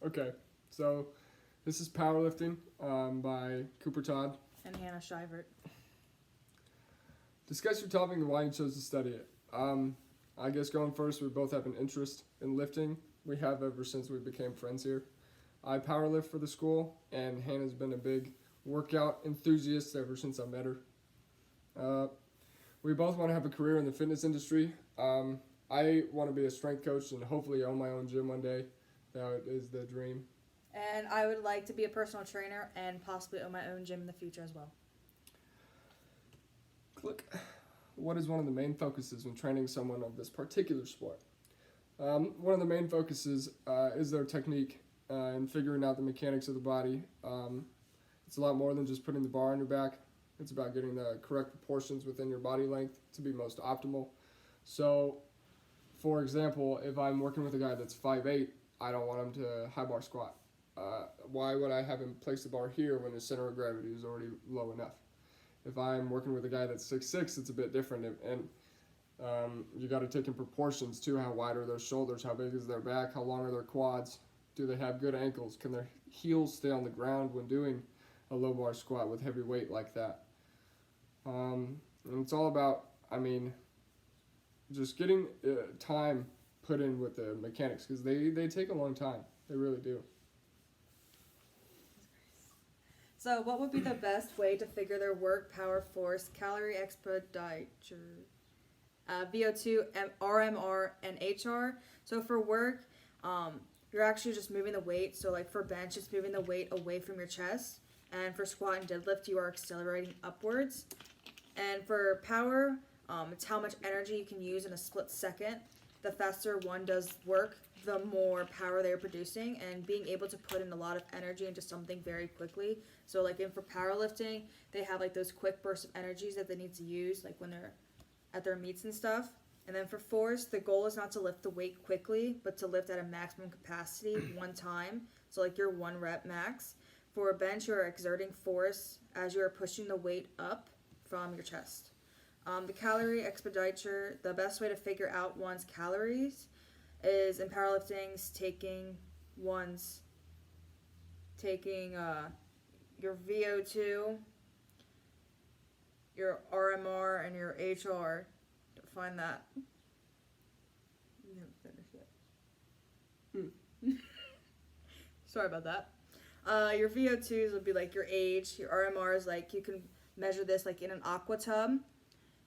Okay, so this is Powerlifting by Cooper Todd. And Hannah Shivert. Discuss your topic and why you chose to study it. I guess going first, we both have an interest in lifting. We have ever since we became friends here. I powerlift for the school, and Hannah's been a big workout enthusiast ever since I met her. We both want to have a career in the fitness industry. I want to be a strength coach and hopefully own my own gym one day. That is the dream. And I would like to be a personal trainer and possibly own my own gym in the future as well. Click. What is one of the main focuses when training someone of this particular sport? One of the main focuses is their technique and figuring out the mechanics of the body. It's a lot more than just putting the bar on your back. It's about getting the correct proportions within your body length to be most optimal. So, for example, if I'm working with a guy that's 5'8", I don't want him to high bar squat. Why would I have him place the bar here when his center of gravity is already low enough? If I'm working with a guy that's 6'6", it's a bit different, and you got to take in proportions too. How wide are their shoulders? How big is their back? How long are their quads? Do they have good ankles? Can their heels stay on the ground when doing a low bar squat with heavy weight like that? And it's all about, just getting time put in with the mechanics, because they take a long time. They really do. So what would be the best way to figure their work, power, force, calorie expenditure, VO2, RMR, and HR? So for work, you're actually just moving the weight. So like for bench, it's moving the weight away from your chest. And for squat and deadlift, you are accelerating upwards. And for power, it's how much energy you can use in a split second. The faster one does work, the more power they're producing, and being able to put in a lot of energy into something very quickly. So like for powerlifting, they have like those quick bursts of energies that they need to use, like when they're at their meets and stuff. And then for force, the goal is not to lift the weight quickly, but to lift at a maximum capacity one time. So like your 1 rep max. For a bench, you are exerting force as you are pushing the weight up from your chest. The calorie expenditure, the best way to figure out one's calories is in powerlifting, taking your VO2, your RMR, and your HR to find that. You haven't finished yet. Sorry about that. Your VO2s would be like your age. Your RMR is like you can measure this like in an aqua tub.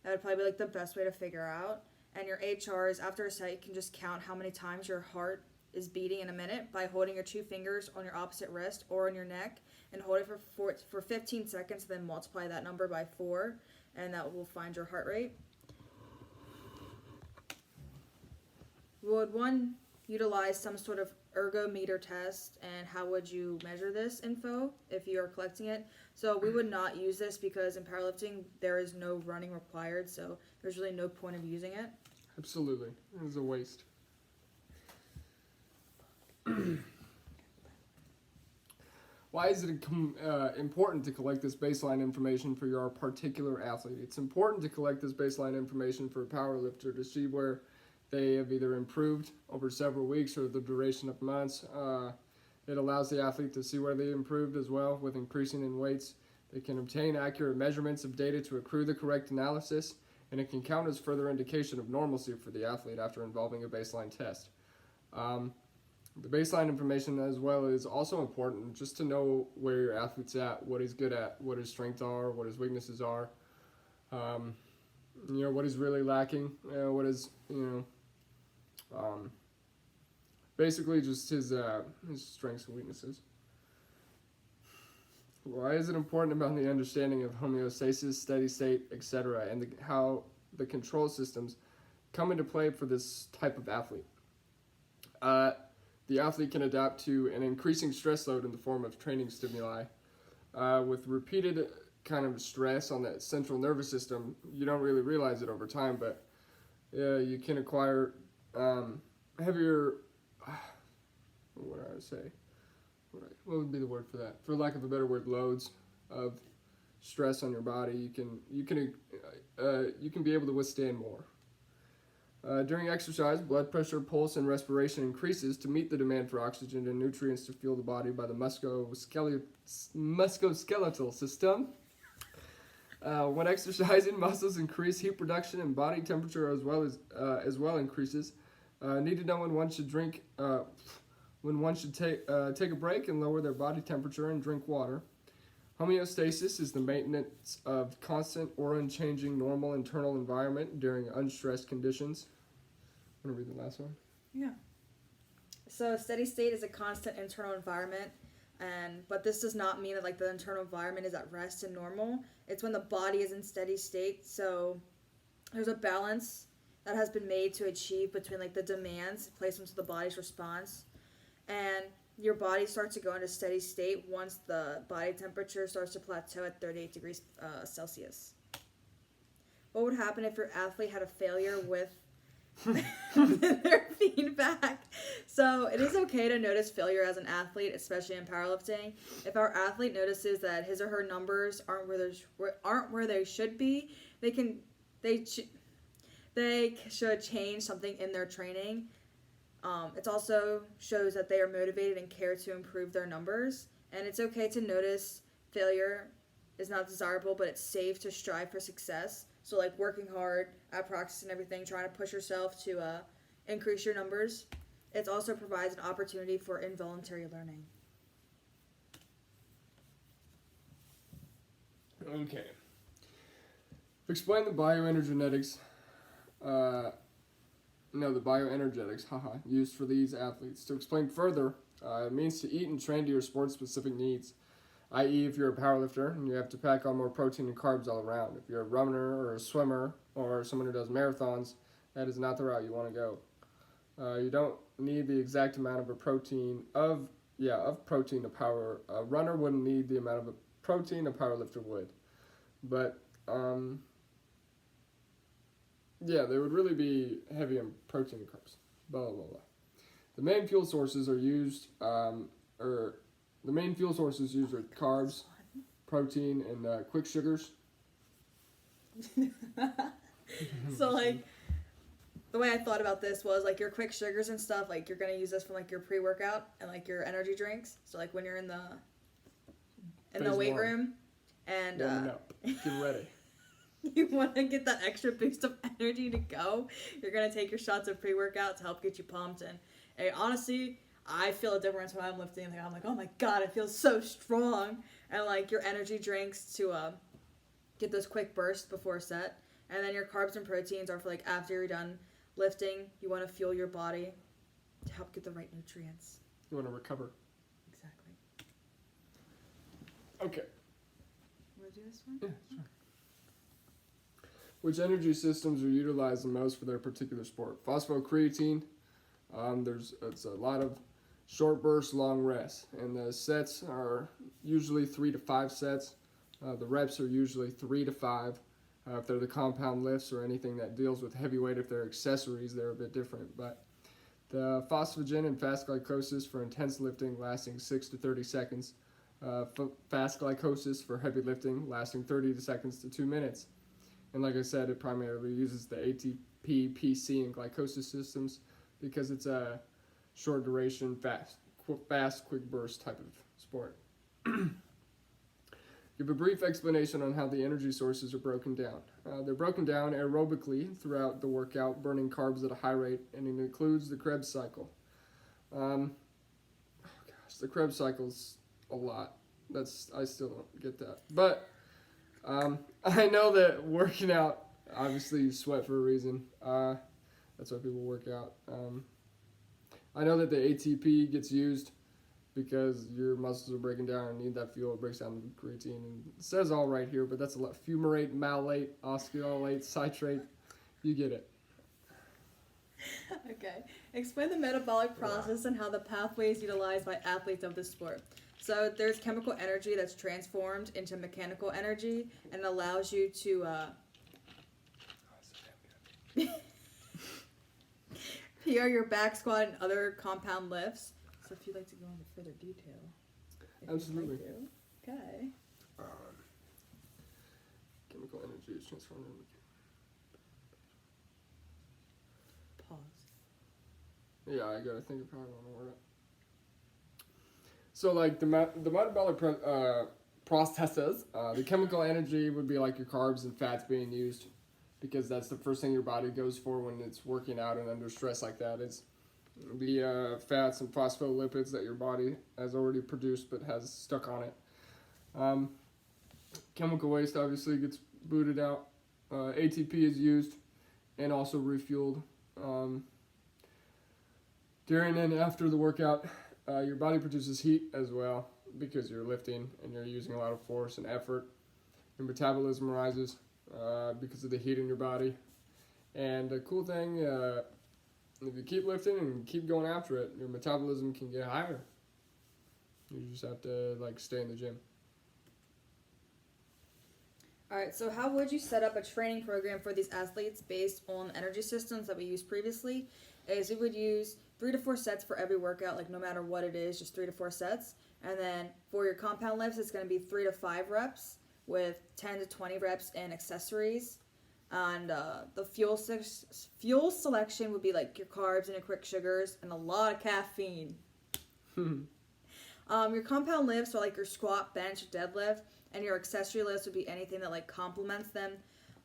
That would probably be like the best way to figure out. And your HR is after a set, you can just count how many times your heart is beating in a minute by holding your 2 fingers on your opposite wrist or on your neck and hold it for 15 seconds, then multiply that number by 4, and that will find your heart rate. Would one utilize some sort of ergometer test, and how would you measure this info if you are collecting it? So we would not use this because in powerlifting there is no running required, so there's really no point of using it. Absolutely. It is a waste. Why is it important to collect this baseline information for your particular athlete? It's important to collect this baseline information for a powerlifter to see where they have either improved over several weeks or the duration of months. It allows the athlete to see where they improved as well with increasing in weights. They can obtain accurate measurements of data to accrue the correct analysis, and it can count as further indication of normalcy for the athlete after involving a baseline test. The baseline information as well is also important just to know where your athlete's at, what he's good at, what his strengths are, what his weaknesses are, what he's really lacking, what is, basically just his strengths and weaknesses. Why is it important about the understanding of homeostasis, steady state, etc., and how the control systems come into play for this type of athlete? The athlete can adapt to an increasing stress load in the form of training stimuli. With repeated kind of stress on that central nervous system, you don't really realize it over time, but you can acquire heavier, what would I say? What would be the word for that? For lack of a better word, loads of stress on your body. You can be able to withstand more. During exercise, blood pressure, pulse, and respiration increases to meet the demand for oxygen and nutrients to fuel the body by the musculoskeletal system. When exercising, muscles increase heat production and body temperature as well increases. Need to know when one should take a break and lower their body temperature and drink water. Homeostasis is the maintenance of constant or unchanging normal internal environment during unstressed conditions. Want to read the last one? Yeah. So steady state is a constant internal environment, but this does not mean that like the internal environment is at rest and normal. It's when the body is in steady state. So there's a balance that has been made to achieve between like the demands placed into the body's response, and your body starts to go into steady state once the body temperature starts to plateau at 38 degrees Celsius. What would happen if your athlete had a failure with their feedback? So it is okay to notice failure as an athlete, especially in powerlifting. If our athlete notices that his or her numbers aren't where they should be, they should change something in their training. It also shows that they are motivated and care to improve their numbers. And it's okay to notice failure is not desirable, but it's safe to strive for success. So like working hard at practice and everything, trying to push yourself to increase your numbers. It also provides an opportunity for involuntary learning. Okay. Explain the bioenergetics. The bioenergetics, used for these athletes. To explain further, it means to eat and train to your sport-specific needs, i.e. if you're a powerlifter and you have to pack on more protein and carbs all around. If you're a runner or a swimmer or someone who does marathons, that is not the route you want to go. You don't need the exact amount of protein a runner wouldn't need the amount of protein a powerlifter would. But they would really be heavy on protein and carbs. Blah, blah, blah. The main fuel sources used are carbs, protein, and quick sugars. So, like, the way I thought about this was, like, your quick sugars and stuff, like, you're going to use this for, like, your pre-workout and, like, your energy drinks. So, like, when you're in the weight room and... Get ready. You want to get that extra boost of energy to go, you're going to take your shots of pre-workout to help get you pumped. And hey, honestly, I feel a difference when I'm lifting. I'm like, oh my God, I feel so strong. And like your energy drinks to get those quick bursts before a set. And then your carbs and proteins are for like after you're done lifting. You want to fuel your body to help get the right nutrients. You want to recover. Exactly. Okay. Want to do this one? Yeah, sure. Which energy systems are utilized the most for their particular sport? Phosphocreatine. It's a lot of short bursts, long rests, and the sets are usually 3 to 5 sets. The reps are usually 3 to 5. If they're the compound lifts or anything that deals with heavy weight, if they're accessories, they're a bit different. But the phosphagen and fast glycosis for intense lifting lasting 6 to 30 seconds. Fast glycosis for heavy lifting lasting 30 seconds to 2 minutes. And like I said, it primarily uses the ATP, PC, and glycosis systems because it's a short duration, fast, quick burst type of sport. Give a brief explanation on how the energy sources are broken down. They're broken down aerobically throughout the workout, burning carbs at a high rate, and it includes the Krebs cycle. The Krebs cycle's a lot. I still don't get that. But I know that working out, obviously you sweat for a reason. That's why people work out. I know that the ATP gets used because your muscles are breaking down and need that fuel. It breaks down the creatine. And it says all right here, but that's a lot. Fumarate, malate, osculate, citrate. You get it. Okay. Explain the metabolic process and how the pathway is utilized by athletes of this sport. So there's chemical energy that's transformed into mechanical energy and allows you to PR your back squat and other compound lifts. So if you'd like to go into further detail. Absolutely. Okay. Chemical energy is transformed into Yeah, I gotta think of how I want to word it. So like the metabolic processes, the chemical energy would be like your carbs and fats being used, because that's the first thing your body goes for when it's working out and under stress like that. Is the fats and phospholipids that your body has already produced but has stuck on it. Um, Chemical waste obviously gets booted out. ATP is used and also refueled. During and after the workout, your body produces heat as well because you're lifting and you're using a lot of force and effort. Your metabolism rises because of the heat in your body. And the cool thing, if you keep lifting and keep going after it, your metabolism can get higher. You just have to like stay in the gym. All right, so how would you set up a training program for these athletes based on the energy systems that we used previously? Is we would use 3 to 4 sets for every workout, like no matter what it is, just 3 to 4 sets. And then for your compound lifts, it's going to be 3 to 5 reps with 10 to 20 reps and accessories. And the fuel selection would be like your carbs and your quick sugars and a lot of caffeine. Your compound lifts are like your squat, bench, deadlift, and your accessory lifts would be anything that like complements them.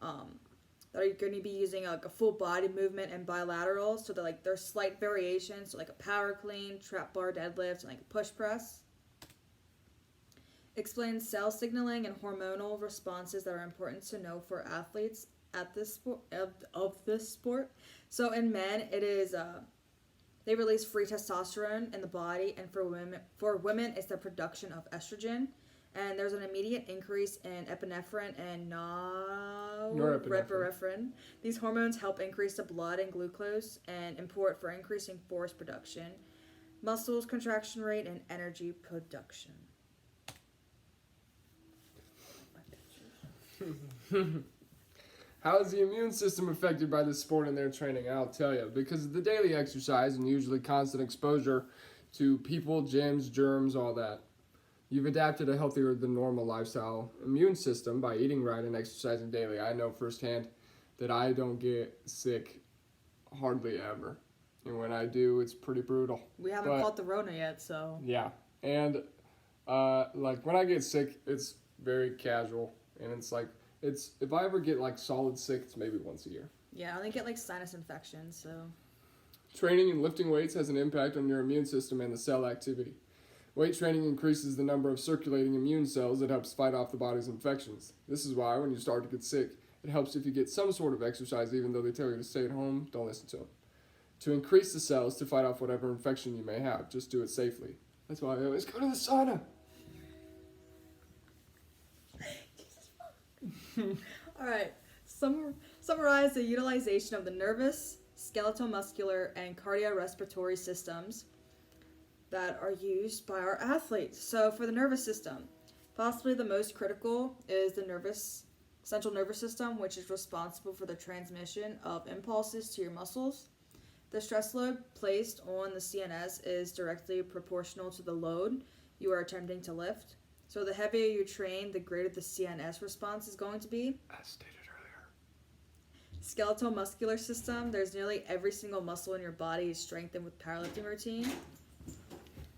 That you're going to be using like a full body movement and bilateral, so that like there's slight variations, so like a power clean, trap bar deadlift, and like a push press. Explain cell signaling and hormonal responses that are important to know for athletes at this sport of this sport. So in men, it is they release free testosterone in the body, and for women, it's the production of estrogen. And there's an immediate increase in epinephrine and norepinephrine. These hormones help increase the blood and glucose and important for increasing force production, muscles contraction rate, and energy production. How is the immune system affected by this sport and their training? I'll tell you. Because of the daily exercise and usually constant exposure to people, gyms, germs, all that, you've adapted a healthier than normal lifestyle immune system by eating right and exercising daily. I know firsthand that I don't get sick hardly ever. And when I do, it's pretty brutal. We haven't caught the Rona yet, so. Yeah. And like when I get sick, it's very casual. And it's like, if I ever get like solid sick, it's maybe once a year. Yeah, I only get like sinus infections, so. Training and lifting weights has an impact on your immune system and the cell activity. Weight training increases the number of circulating immune cells that helps fight off the body's infections. This is why when you start to get sick, it helps if you get some sort of exercise, even though they tell you to stay at home, don't listen to them. To increase the cells to fight off whatever infection you may have, just do it safely. That's why I always go to the sauna. All right, summarize the utilization of the nervous, skeletal muscular, and cardiorespiratory systems that are used by our athletes. So for the nervous system, possibly the most critical is the central nervous system, which is responsible for the transmission of impulses to your muscles. The stress load placed on the CNS is directly proportional to the load you are attempting to lift. So the heavier you train, the greater the CNS response is going to be. As stated earlier. Skeletal muscular system, there's nearly every single muscle in your body is strengthened with powerlifting routine.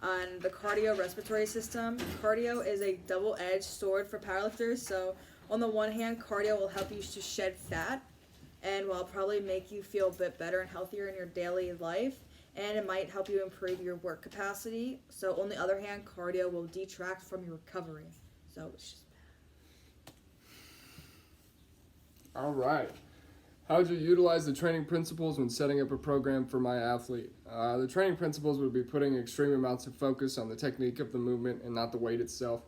On the cardiorespiratory system, cardio is a double-edged sword for powerlifters. So on the one hand, cardio will help you to shed fat and will probably make you feel a bit better and healthier in your daily life. And it might help you improve your work capacity. So on the other hand, cardio will detract from your recovery. So it's just bad. All right. How would you utilize the training principles when setting up a program for my athlete? The training principles would be putting extreme amounts of focus on the technique of the movement and not the weight itself.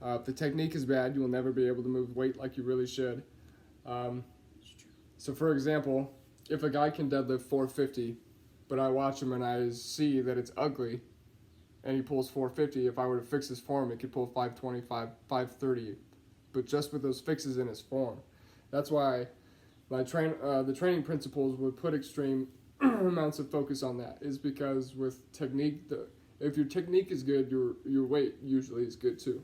If the technique is bad, you will never be able to move weight like you really should. So for example, if a guy can deadlift 450, but I watch him and I see that it's ugly, and he pulls 450, if I were to fix his form, he could pull 525, 530, but just with those fixes in his form. That's why the training principles would put extreme amounts of focus on that, is because with technique, if your technique is good, your weight usually is good too.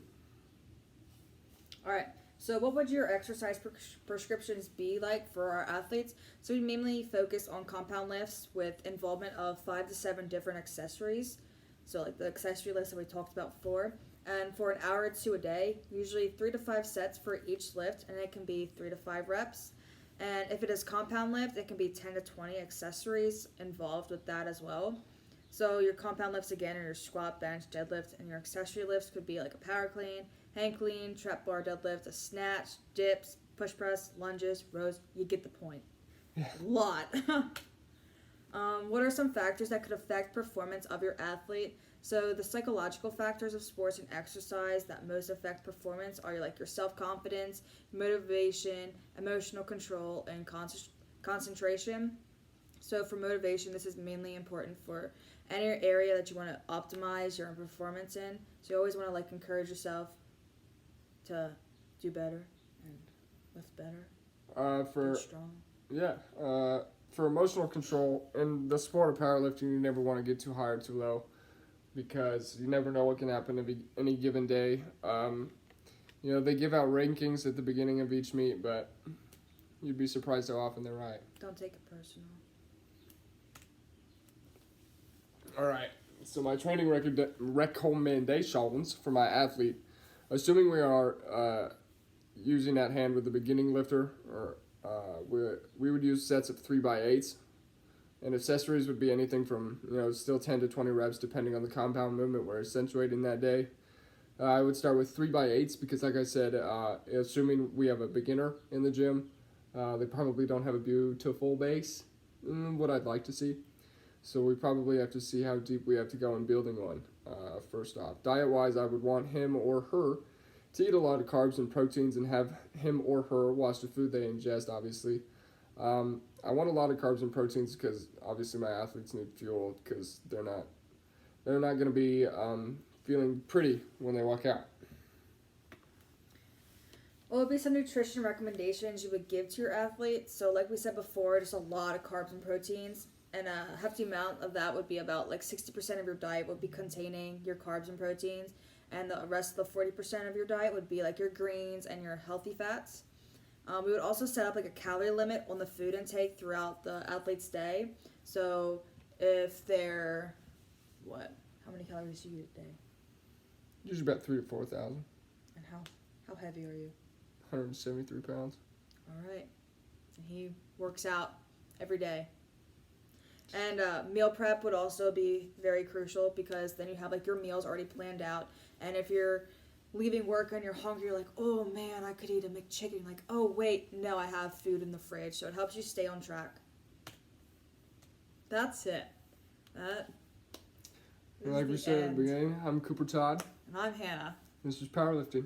All right. So, what would your exercise prescriptions be like for our athletes? So, we mainly focus on compound lifts with involvement of 5 to 7 different accessories. So, like the accessory list that we talked about before. And for an hour or two a day, usually 3 to 5 sets for each lift, and it can be 3 to 5 reps. And if it is compound lift, it can be 10 to 20 accessories involved with that as well. So, your compound lifts again are your squat, bench, deadlift, and your accessory lifts could be like a power clean, hang clean, trap bar deadlift, a snatch, dips, push press, lunges, rows. You get the point. Yeah. A lot. What are some factors that could affect performance of your athlete? So the psychological factors of sports and exercise that most affect performance are like your self-confidence, motivation, emotional control, and concentration. So for motivation, this is mainly important for any area that you want to optimize your performance in. So you always want to like encourage yourself to do better and lift better. Get strong. For emotional control in the sport of powerlifting, you never want to get too high or too low because you never know what can happen any given day. They give out rankings at the beginning of each meet, but you'd be surprised how often they're right. Don't take it personal. All right. So my training recommendations for my athlete, assuming we are using at hand with the beginning lifter, or we would use sets of 3x8s, and accessories would be anything from still 10 to 20 reps depending on the compound movement we're accentuating that day. I would start with 3x8s because, like I said, assuming we have a beginner in the gym, they probably don't have a beautiful base, what I'd like to see. So we probably have to see how deep we have to go in building one. First off, diet-wise, I would want him or her to eat a lot of carbs and proteins and have him or her watch the food they ingest, obviously. I want a lot of carbs and proteins because obviously my athletes need fuel because they're not going to be feeling pretty when they walk out. What would be some nutrition recommendations you would give to your athlete? So like we said before, just a lot of carbs and proteins. And a hefty amount of that would be about like 60% of your diet would be containing your carbs and proteins. And the rest of the 40% of your diet would be like your greens and your healthy fats. We would also set up like a calorie limit on the food intake throughout the athlete's day. So if they're, how many calories do you eat a day? Usually about 3,000 to 4,000. And how heavy are you? 173 pounds. All right. And he works out every day. And meal prep would also be very crucial because then you have like your meals already planned out. And if you're leaving work and you're hungry, you're like, oh man, I could eat a McChicken. You're like, oh wait, no, I have food in the fridge. So it helps you stay on track. That's it. Like we said at the beginning, I'm Cooper Todd. And I'm Hannah. This is Powerlifting.